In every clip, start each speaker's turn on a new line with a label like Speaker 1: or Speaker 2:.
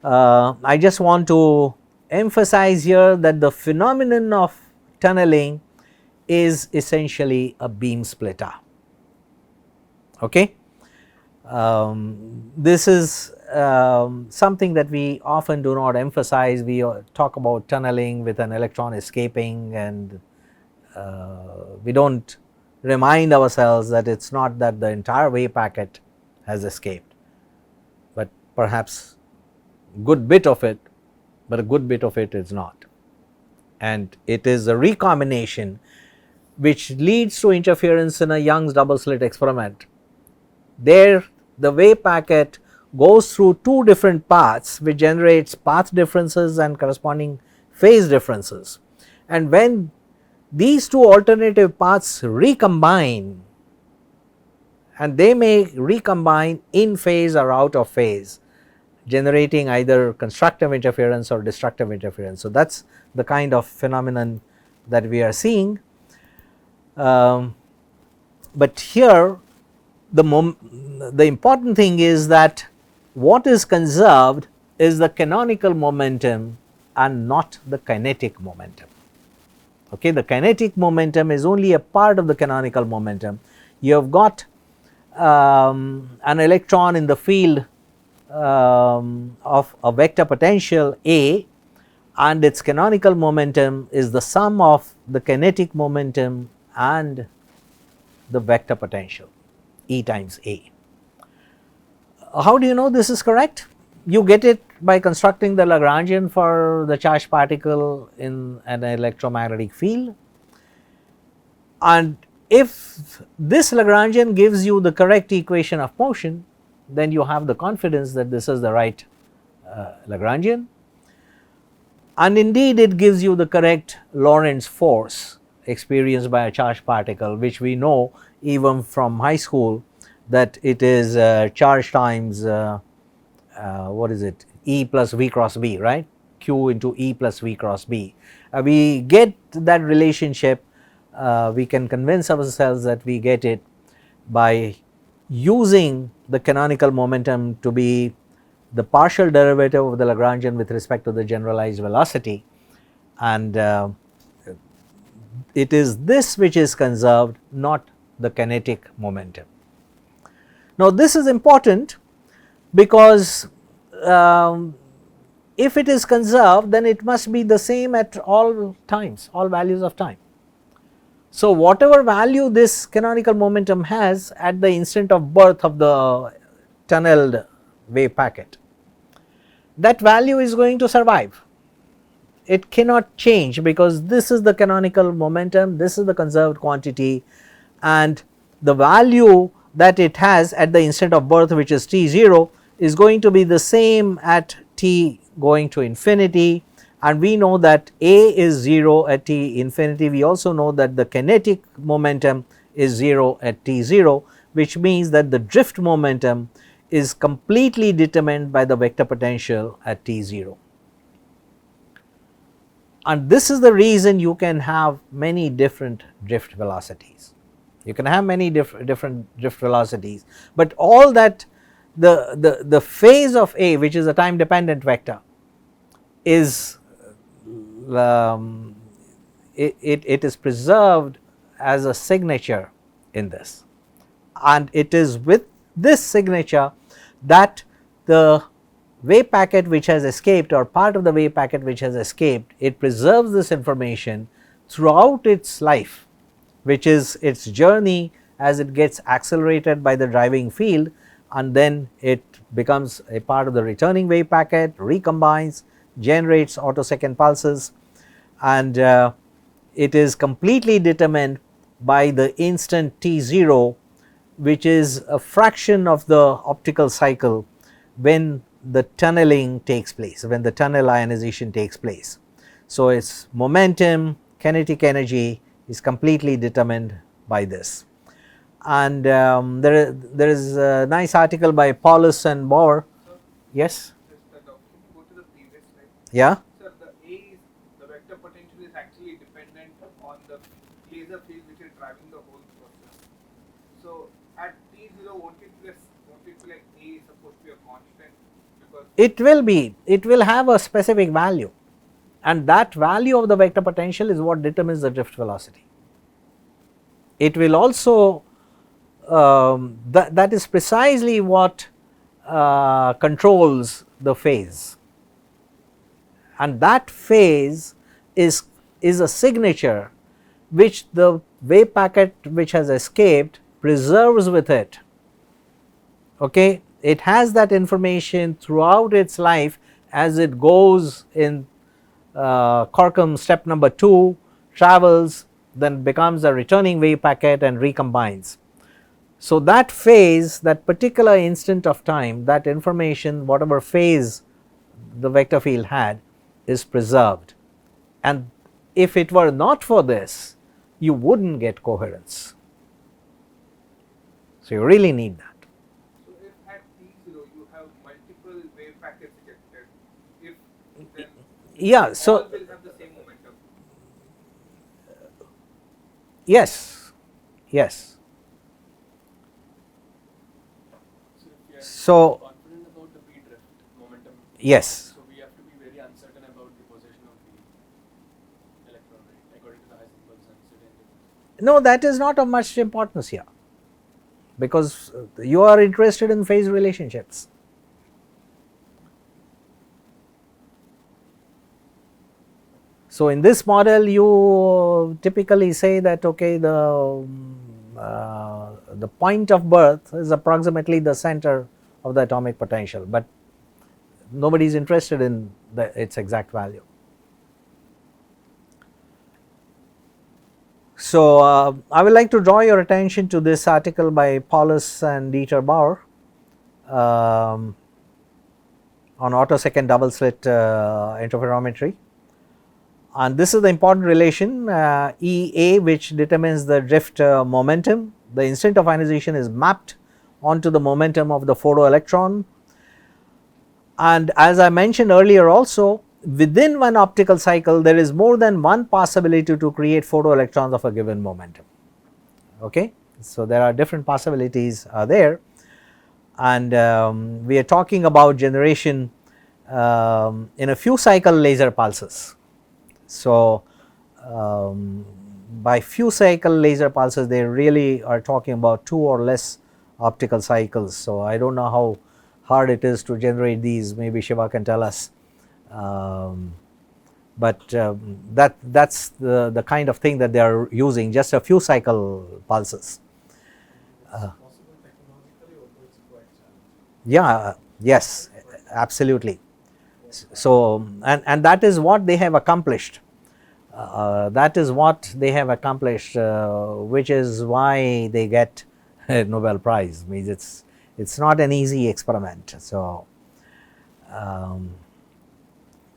Speaker 1: I just want to emphasize here that the phenomenon of tunneling is essentially a beam splitter. Okay? This is something that we often do not emphasize. We talk about tunneling with an electron escaping, and we do not remind ourselves that it is not that the entire wave packet has escaped, but perhaps good bit of it, but a good bit of it is not. And it is a recombination which leads to interference in a Young's double slit experiment. There the wave packet goes through two different paths which generates path differences and corresponding phase differences. And when these two alternative paths recombine, and they may recombine in phase or out of phase, generating either constructive interference or destructive interference. So, that is the kind of phenomenon that we are seeing. But here the important thing is that what is conserved is the canonical momentum and not the kinetic momentum. Okay, the kinetic momentum is only a part of the canonical momentum. You have got an electron in the field of a vector potential A, and its canonical momentum is the sum of the kinetic momentum and the vector potential E times A. How do you know this is correct? You get it by constructing the Lagrangian for the charged particle in an electromagnetic field, and if this Lagrangian gives you the correct equation of motion, then you have the confidence that this is the right Lagrangian, and indeed it gives you the correct Lorentz force experienced by a charged particle, which we know even from high school that it is charge times what is it, E plus V cross B, right, Q into E plus V cross B. We get that relationship, we can convince ourselves that we get it by using the canonical momentum to be the partial derivative of the Lagrangian with respect to the generalized velocity, and it is this which is conserved, not the kinetic momentum. Now, this is important because if it is conserved, then it must be the same at all times, all values of time. So, whatever value this canonical momentum has at the instant of birth of the tunneled wave packet, that value is going to survive. It cannot change because this is the canonical momentum, this is the conserved quantity, and the value that it has at the instant of birth, which is t0, is going to be the same at t going to infinity, and we know that A is 0 at t infinity. We also know that the kinetic momentum is 0 at t0, which means that the drift momentum is completely determined by the vector potential at t0. And this is the reason you can have many different drift velocities. You can have many different drift velocities, but all that the phase of A, which is a time dependent vector, is it is preserved as a signature in this, and it is with this signature that the wave packet which has escaped, or part of the wave packet which has escaped, it preserves this information throughout its life, which is its journey as it gets accelerated by the driving field, and then it becomes a part of the returning wave packet, recombines, generates attosecond pulses, and it is completely determined by the instant t0, which is a fraction of the optical cycle when the tunneling takes place, when the tunnel ionization takes place. So, its momentum, kinetic energy is completely determined by this. And there is a nice article by Paulus and Bohr.
Speaker 2: Sir,
Speaker 1: Yes?
Speaker 2: just go to the previous slide.
Speaker 1: Yeah?
Speaker 2: Sir, the vector potential is actually dependent on the laser field which is driving the whole process. So at t0, won't it be like A is supposed to be a constant differ?
Speaker 1: It will have a specific value, and that value of the vector potential is what determines the drift velocity. It will also that is precisely what controls the phase, and that phase is a signature which the wave packet which has escaped preserves with it. Okay, it has that information throughout its life as it goes in Corkum step number 2, travels, then becomes a returning wave packet and recombines. So that phase, that particular instant of time, that information, whatever phase the vector field had, is preserved, and if it were not for this, you would not get coherence. So you really need that.
Speaker 2: So if at T0 you have multiple wave packets ejected, if then
Speaker 1: Yeah, so
Speaker 2: all will have the same momentum.
Speaker 1: yes, yes.
Speaker 3: So if we are
Speaker 1: So
Speaker 3: confident about the P drift momentum,
Speaker 1: yes,
Speaker 3: so we have to be very uncertain about the position of the electron, right? According to the Heisenberg's uncertainty.
Speaker 1: no, that is not of much importance here, because you are interested in phase relationships. So in this model you typically say that okay, the point of birth is approximately the center of the atomic potential, but nobody is interested in its exact value. So I would like to draw your attention to this article by Paulus and Dieter Bauer on attosecond double slit interferometry. And this is the important relation EA, which determines the drift momentum. The instant of ionization is mapped onto the momentum of the photoelectron, and as I mentioned earlier also, within one optical cycle there is more than one possibility to create photoelectrons of a given momentum. Okay? So there are different possibilities there, and we are talking about generation in a few cycle laser pulses. So by few cycle laser pulses they really are talking about 2 or less optical cycles. So I do not know how hard it is to generate these, maybe Shiva can tell us, but that is the kind of thing that they are using, just a few cycle pulses.
Speaker 3: Possible technologically, although it's quite challenging.
Speaker 1: Yeah, yes, absolutely. So and that is what they have accomplished. That is what they have accomplished, which is why they get a Nobel Prize. Means it's not an easy experiment. So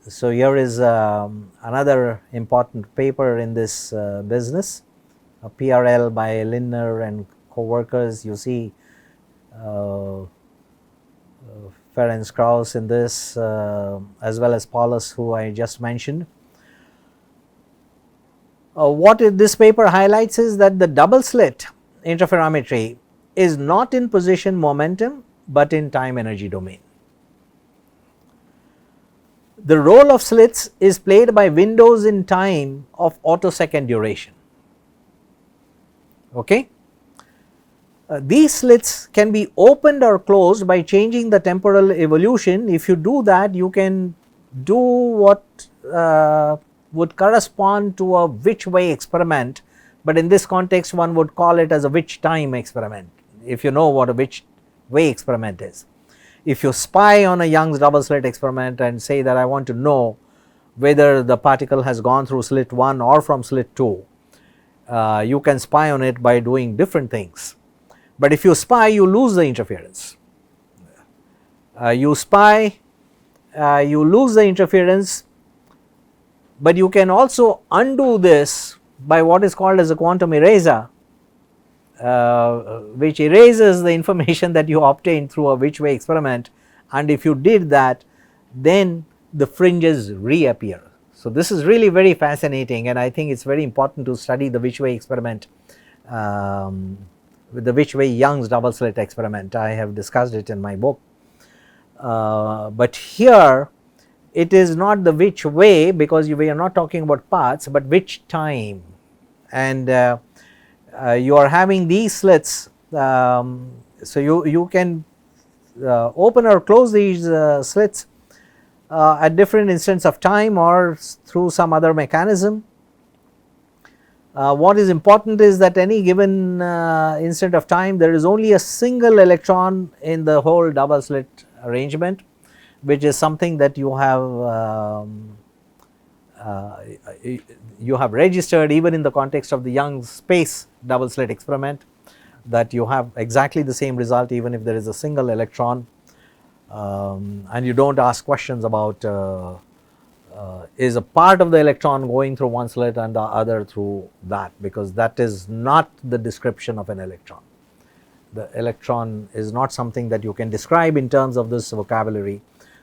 Speaker 1: so here is another important paper in this business, a PRL by Lindner and co-workers. You see Ferenc Krauss in this, as well as Paulus, who I just mentioned. What this paper highlights is that the double slit interferometry is not in position momentum, but in time energy domain. The role of slits is played by windows in time of attosecond duration. Okay? These slits can be opened or closed by changing the temporal evolution. If you do that, you can do what would correspond to a which way experiment, but in this context one would call it as a which time experiment, if you know what a which way experiment is. If you spy on a Young's double slit experiment and say that I want to know whether the particle has gone through slit 1 or from slit 2, you can spy on it by doing different things. But if you spy, you lose the interference. You spy, you lose the interference, but you can also undo this by what is called as a quantum eraser, which erases the information that you obtained through a which way experiment, and if you did that, then the fringes reappear. So this is really very fascinating, and I think it is very important to study the which way experiment, with the which way Young's double slit experiment. I have discussed it in my book. But here it is not the which way, because we are not talking about paths, but which time, and you are having these slits. So you can open or close these slits at different instants of time or through some other mechanism. What is important is that any given instant of time, there is only a single electron in the whole double slit arrangement, which is something that you have registered even in the context of the Young's space double slit experiment, that you have exactly the same result even if there is a single electron, and you do not ask questions about is a part of the electron going through one slit and the other through that, because that is not the description of an electron. The electron is not something that you can describe in terms of this vocabulary.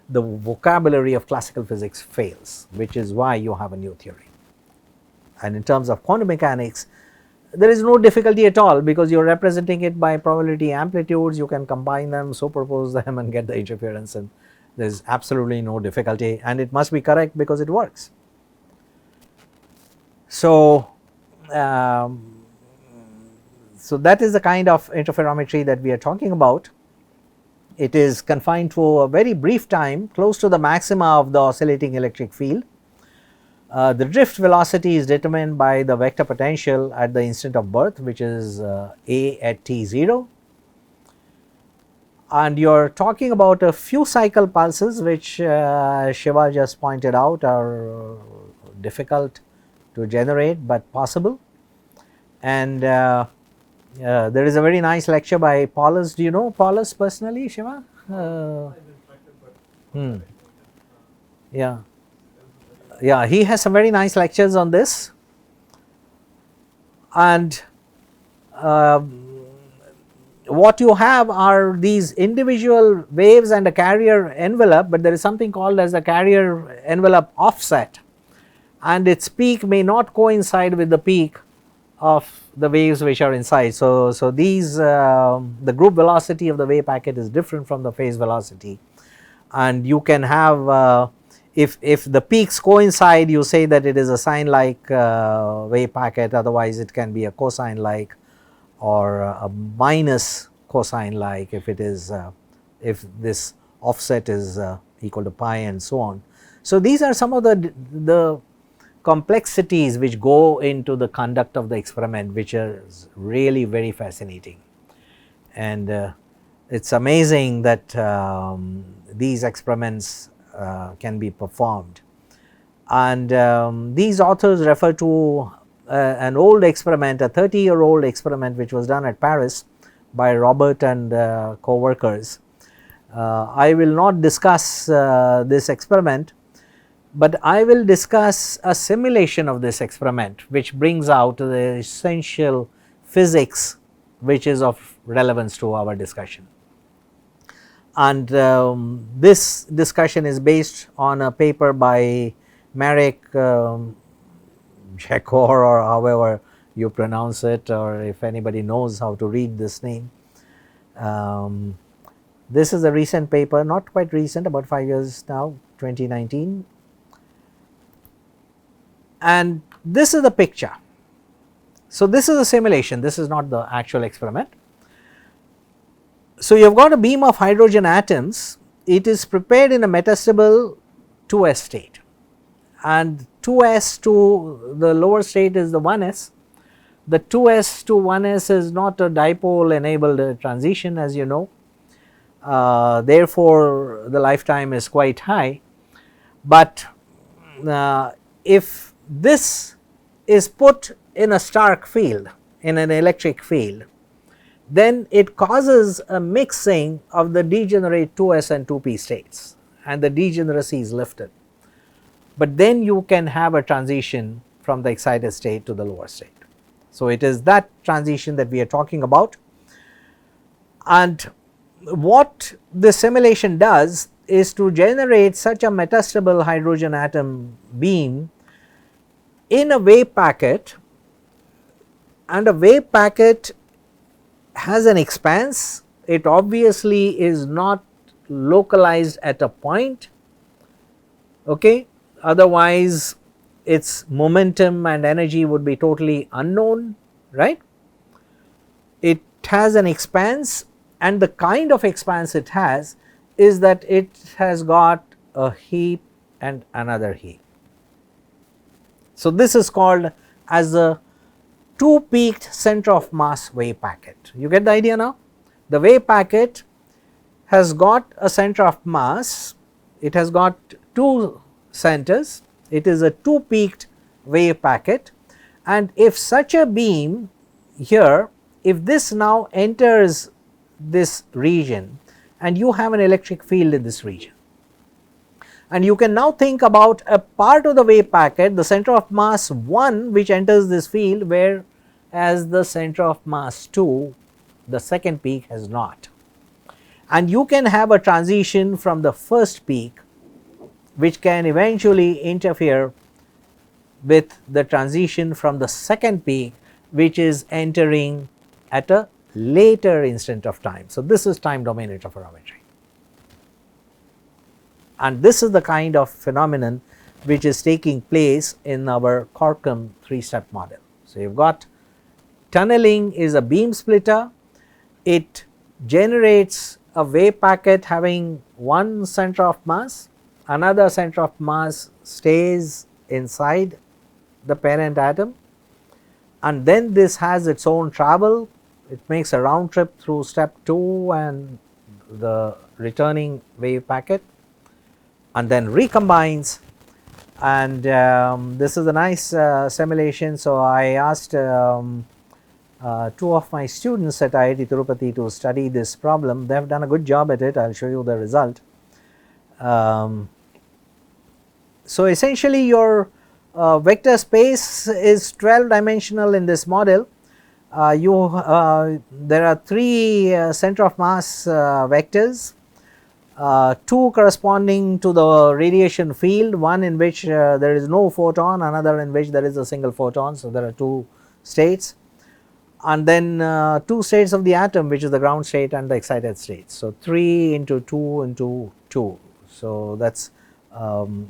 Speaker 1: The vocabulary of classical physics fails, which is why you have a new theory. And in terms of quantum mechanics, there is no difficulty at all, because you are representing it by probability amplitudes. You can combine them, superpose them, and get the interference, and there is absolutely no difficulty, and it must be correct because it works. So, so that is the kind of interferometry that we are talking about. It is confined to a very brief time, close to the maxima of the oscillating electric field. The drift velocity is determined by the vector potential at the instant of birth, which is A at t0, and you are talking about a few cycle pulses, which Shiva just pointed out are difficult to generate but possible. And there is a very nice lecture by Paulus. Do you know Paulus personally, Shiva? Yeah. Yeah, he has some very nice lectures on this, and what you have are these individual waves and a carrier envelope, but there is something called as a carrier envelope offset, and its peak may not coincide with the peak of the waves which are inside. So these the group velocity of the wave packet is different from the phase velocity, and you can have if the peaks coincide, you say that it is a sine like wave packet, otherwise it can be a cosine like or a minus cosine like if it is if this offset is equal to pi and so on. So these are some of the complexities which go into the conduct of the experiment, which is really very fascinating, and it is amazing that these experiments can be performed. And these authors refer to an old experiment, a 30-year-old experiment which was done at Paris by Robert and co-workers. I will not discuss this experiment, but I will discuss a simulation of this experiment which brings out the essential physics which is of relevance to our discussion. And this discussion is based on a paper by Marek Jekor, or however you pronounce it, or if anybody knows how to read this name. This is a recent paper, not quite recent, about 5 years now, 2019. And this is the picture. So this is a simulation, this is not the actual experiment. So you have got a beam of hydrogen atoms. It is prepared in a metastable 2s state, and 2s to the lower state is the 1s. The 2s to 1s is not a dipole enabled transition, as you know, therefore the lifetime is quite high. But if this is put in a Stark field, in an electric field, then it causes a mixing of the degenerate 2s and 2p states, and the degeneracy is lifted. But then you can have a transition from the excited state to the lower state. So it is that transition that we are talking about. And what the simulation does is to generate such a metastable hydrogen atom beam in a wave packet, and a wave packet has an expanse. It obviously is not localized at a point, okay, otherwise its momentum and energy would be totally unknown, right. It has an expanse, and the kind of expanse it has is that it has got a heap and another heap. So, this is called as a two peaked center of mass wave packet. You get the idea now? The wave packet has got a center of mass, it has got two centers, it is a two peaked wave packet, and if such a beam here, if this now enters this region and you have an electric field in this region, and you can now think about a part of the wave packet, the center of mass 1 which enters this field, whereas the center of mass 2, the second peak, has not. And you can have a transition from the first peak which can eventually interfere with the transition from the second peak which is entering at a later instant of time. So, this is time domain interferometry, and this is the kind of phenomenon which is taking place in our Corkum 3-step model. So, you have got tunneling is a beam splitter, it generates a wave packet having one center of mass, another center of mass stays inside the parent atom, and then this has its own travel, it makes a round trip through step 2 and the returning wave packet, and then recombines. And this is a nice simulation. So, I asked 2 of my students at IIT Tirupati to study this problem. They have done a good job at it. I will show you the result. So, essentially your vector space is 12 dimensional in this model. There are 3 center of mass vectors, 2 corresponding to the radiation field, one in which there is no photon, another in which there is a single photon. So, there are 2 states, and then 2 states of the atom, which is the ground state and the excited state. So, 3 into 2 into 2. So, that is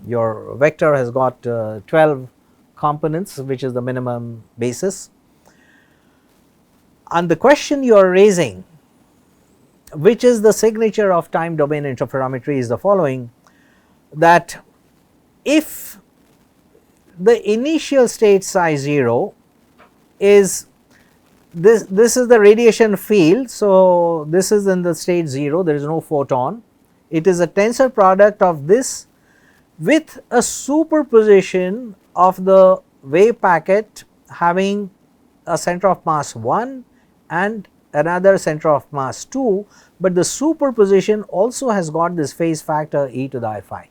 Speaker 1: your vector has got 12 components, which is the minimum basis. And the question you are raising, which is the signature of time domain interferometry, is the following, that if the initial state psi 0 is this is the radiation field. So, this is in the state 0, there is no photon, it is a tensor product of this with a superposition of the wave packet having a center of mass 1 and another center of mass 2, but the superposition also has got this phase factor e to the I phi.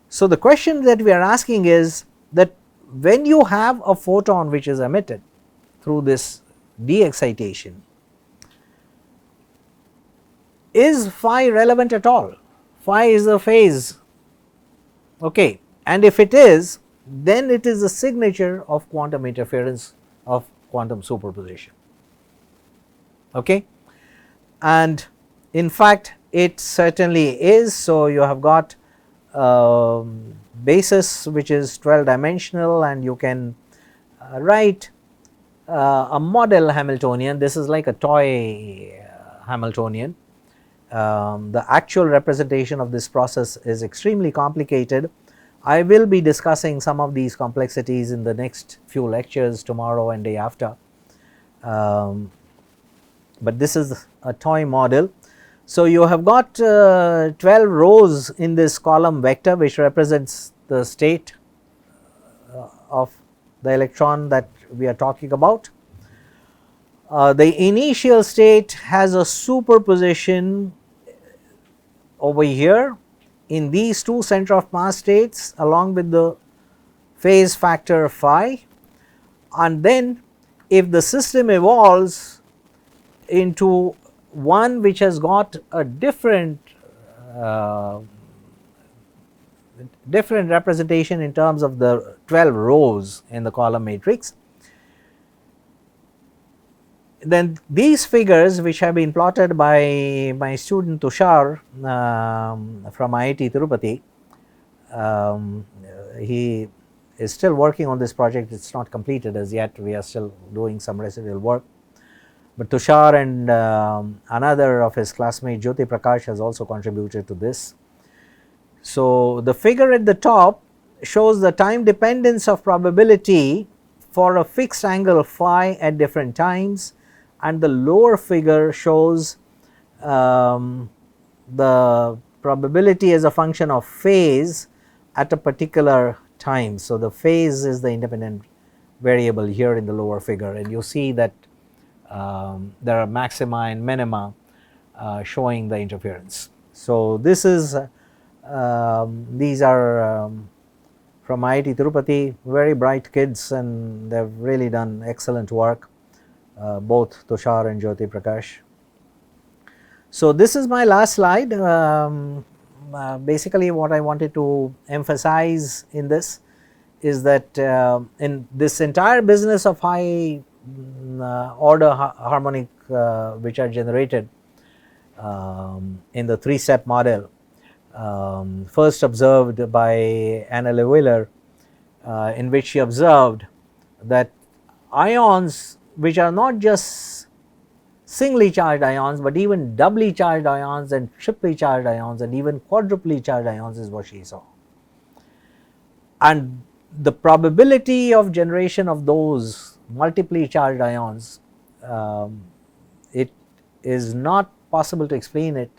Speaker 1: So, the question that we are asking is that when you have a photon which is emitted through this de-excitation, is phi relevant at all? Phi is a phase, okay, and if it is, then it is a signature of quantum interference of quantum superposition, okay. And in fact, it certainly is. So, you have got basis which is 12 dimensional, and you can write a model Hamiltonian. This is like a toy Hamiltonian. The actual representation of this process is extremely complicated. I will be discussing some of these complexities in the next few lectures tomorrow and day after, but this is a toy model. So, you have got 12 rows in this column vector which represents the state of the electron that we are talking about. The initial state has a superposition over here in these 2 center of mass states along with the phase factor phi, and then if the system evolves into one which has got a different representation in terms of the 12 rows in the column matrix, then these figures, which have been plotted by my student Tushar from IIT Tirupati, he is still working on this project. It is not completed as yet. We are still doing some residual work. But Tushar and another of his classmates, Jyoti Prakash, has also contributed to this. So, the figure at the top shows the time dependence of probability for a fixed angle phi at different times, and the lower figure shows the probability as a function of phase at a particular time. So, the phase is the independent variable here in the lower figure, and you see that there are maxima and minima showing the interference. So, this is these are from IIT Tirupati, very bright kids, and they have really done excellent work, both Tushar and Jyoti Prakash. So, this is my last slide. Basically what I wanted to emphasize in this is that in this entire business of high order harmonic which are generated in the 3-step model, first observed by Anna Lewiller, in which she observed that ions which are not just singly charged ions, but even doubly charged ions and triply charged ions and even quadruply charged ions is what she saw. And the probability of generation of those multiply charged ions, it is not possible to explain it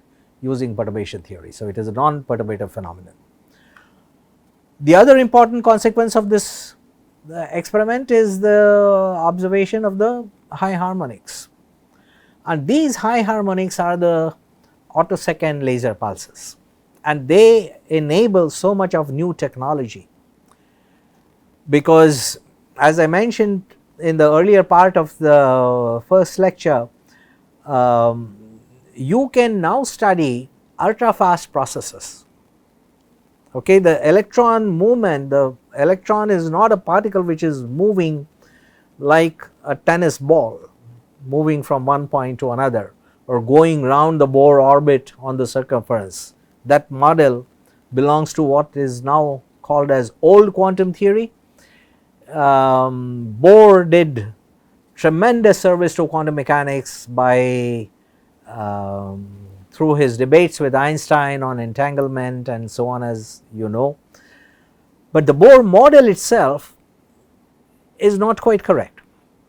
Speaker 1: using perturbation theory. So, it is a non-perturbative phenomenon. The other important consequence of this experiment is the observation of the high harmonics, and these high harmonics are the attosecond laser pulses, and they enable so much of new technology, because as I mentioned in the earlier part of the first lecture, you can now study ultra fast processes. Okay, the electron movement, the electron is not a particle which is moving like a tennis ball, moving from one point to another or going round the Bohr orbit on the circumference. That model belongs to what is now called as old quantum theory. Bohr did tremendous service to quantum mechanics by through his debates with Einstein on entanglement and so on, as you know. But the Bohr model itself is not quite correct.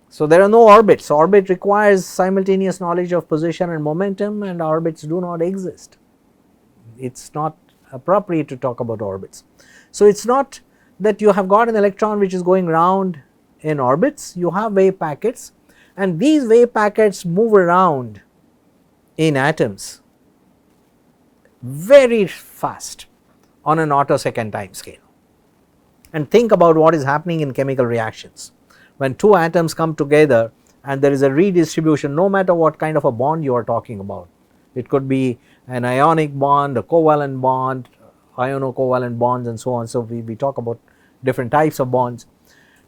Speaker 1: So, there are no orbits. Orbit requires simultaneous knowledge of position and momentum, and orbits do not exist. It is not appropriate to talk about orbits. So, it is not that you have got an electron which is going round in orbits, you have wave packets, and these wave packets move around in atoms very fast on an attosecond time scale. And think about what is happening in chemical reactions. When two atoms come together and there is a redistribution, no matter what kind of a bond you are talking about, it could be an ionic bond, a covalent bond, iono-covalent bonds and so on. So, we talk about different types of bonds,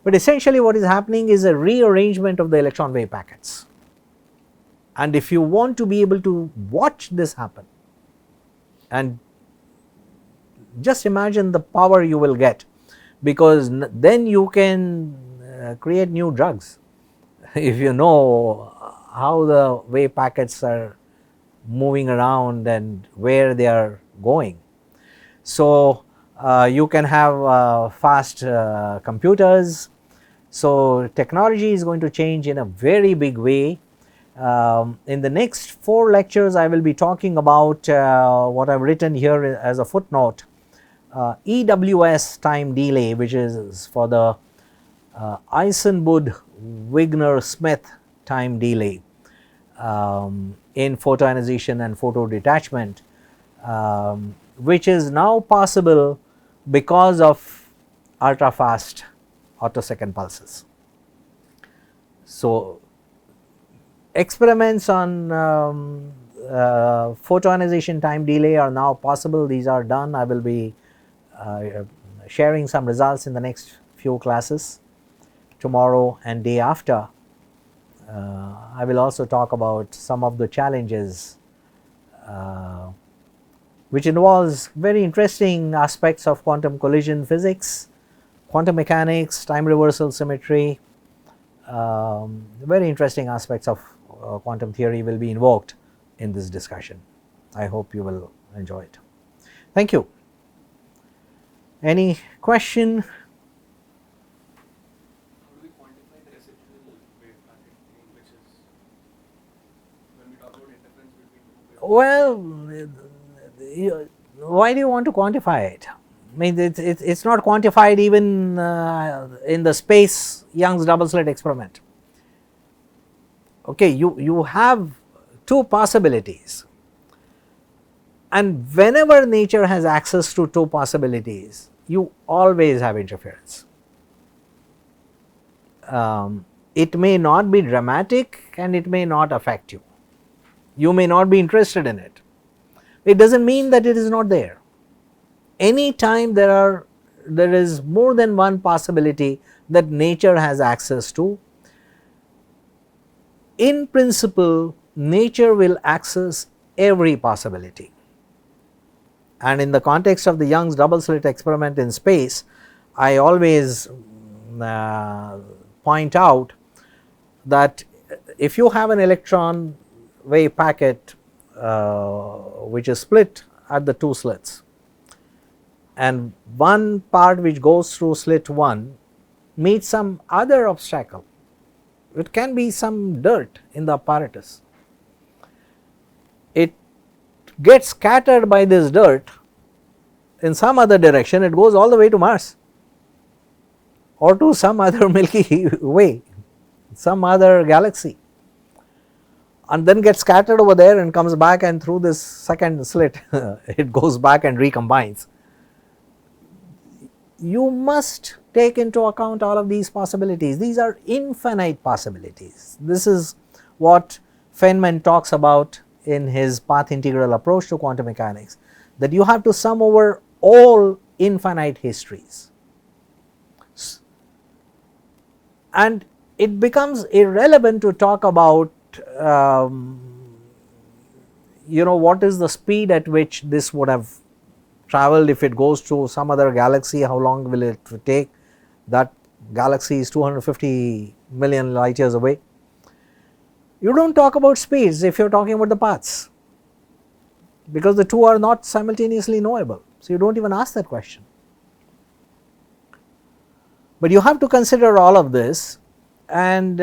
Speaker 1: but essentially what is happening is a rearrangement of the electron wave packets. And if you want to be able to watch this happen, and just imagine the power you will get, because then you can create new drugs if you know how the wave packets are moving around and where they are going. So, you can have fast computers. So, technology is going to change in a very big way. In the next 4 lectures, I will be talking about what I have written here as a footnote, EWS time delay, which is for the Eisenbud-Wigner-Smith time delay in photoionization and photodetachment, which is now possible because of ultra fast attosecond pulses. So, experiments on photoionization time delay are now possible. These are done. I will be sharing some results in the next few classes, tomorrow and day after. I will also talk about some of the challenges which involves very interesting aspects of quantum collision physics, quantum mechanics, time reversal symmetry. Very interesting aspects of quantum theory will be invoked in this discussion. I hope you will enjoy it. Thank you. Any question?
Speaker 3: How do we quantify the residual wave packet thing, which is when we talk about interference between two waves?
Speaker 1: Well, why do you want to quantify it? I mean, it's not quantified even in the space Young's double slit experiment. Okay, you have two possibilities, and whenever nature has access to two possibilities, you always have interference. It may not be dramatic and it may not affect you. You may not be interested in it. It does not mean that it is not there. Any time there is more than one possibility that nature has access to, in principle nature will access every possibility. And in the context of the Young's double slit experiment in space, I always point out that if you have an electron wave packet which is split at the two slits, and one part which goes through slit 1 meets some other obstacle, it can be some dirt in the apparatus, it gets scattered by this dirt in some other direction, it goes all the way to Mars or to some other Milky Way, some other galaxy, and then gets scattered over there and comes back, and through this second slit it goes back and recombines. You must take into account all of these possibilities. These are infinite possibilities. This is what Feynman talks about in his path integral approach to quantum mechanics, that you have to sum over all infinite histories, and it becomes irrelevant to talk about what is the speed at which this would have traveled if it goes to some other galaxy, how long will it take, that galaxy is 250 million light years away. You do not talk about speeds if you are talking about the paths, because the two are not simultaneously knowable. So, you do not even ask that question. But you have to consider all of this, and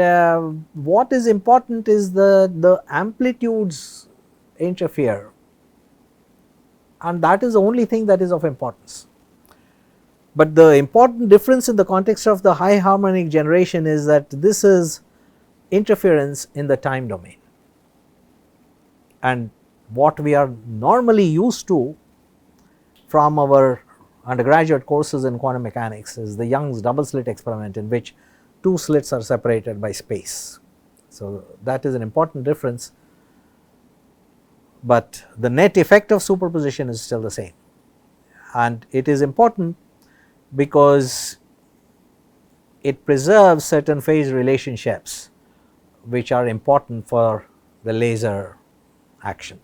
Speaker 1: what is important is the amplitudes interfere, and that is the only thing that is of importance. But the important difference in the context of the high harmonic generation is that this is interference in the time domain, and what we are normally used to from our undergraduate courses in quantum mechanics is the Young's double slit experiment, in which two slits are separated by space. So, that is an important difference, but the net effect of superposition is still the same, and it is important because it preserves certain phase relationships which are important for the laser action.